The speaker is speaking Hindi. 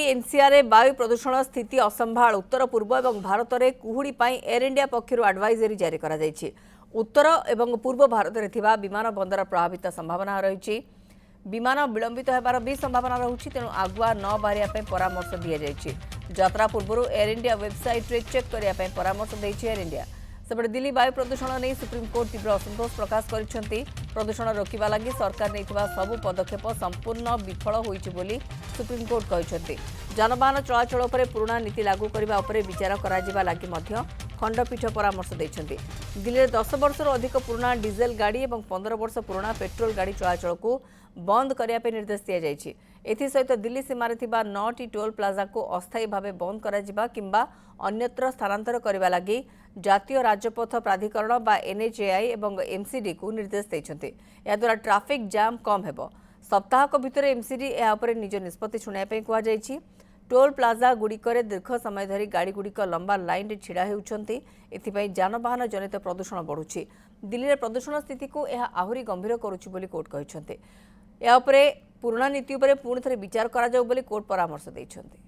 एनसीआर रे वायु प्रदूषण स्थिति असंभाल उत्तर पूर्व और भारत में कुहुड़ी एयर इंडिया पक्षर एडवाइजरी जारी करा जायछि। उत्तर और पूर्व भारत में थिबा विमान बंदर प्रभावित संभावना रही। विमान विलंबित होबार भी संभावना रही, तेणु आगुआ न बाहर परामर्श दि जायछि। यात्रा पूर्व एयर इंडिया वेबसाइट रे चेक करने परामर्श देछि एयर इंडिया। सेपटे दिल्ली वायु प्रदूषण नहीं सुप्रीमकोर्ट तीव्र असंतोष प्रकाश करिसेंति। प्रदूषण रोकवा लगी सरकार नैथिबा सबु पदक्षेप संपूर्ण विफल होइछि बोली सुप्रीमकोर्ट कहिसेंति। जानवाहन चलाचल उपरे पुराना नीति लागू करबा उपरे विचार कराजिबा लागि मध्य खंडपीठ परामर्श दैछंती। दिल्ली में 10 वर्षर अधिक पुराना डीजेल गाड़ी और 15 वर्ष पुराना पेट्रोल गाड़ी चलाचल को बंद करने निर्देश दि जाइछि। एथिसहित दिल्ली सीमार 9टी टोल प्लाजा को अस्थायी भाव बंद करा किंबा अन्यत्र स्थानांतर करने लगी जातीय राजपथ प्राधिकरण बा एनएचएआई और एमसीडी को निर्देश देइछंती। याद्वारा ट्राफिक जाम कम हेबो। सप्ताहक भितर एमसीडी या उपरे निज निष्पत्ति शुणाइया कहा जाइछि। टोल प्लाजा गुड़िकर दीर्घ समय धरी गाड़ी गुड़िक लंबा लाइन रे छिड़ा हेउछंती। एथिपई जानवाहन जनित प्रदूषण बढ़ुछि। दिल्ली में प्रदूषण स्थिति को यह आहुरी गंभीर करुछि बोली कोर्ट कहिसेंती। या उपरे पुराना नीति उपरे पुणी थरे विचार करा जाउ बोली कोर्ट परामर्श दैछंती।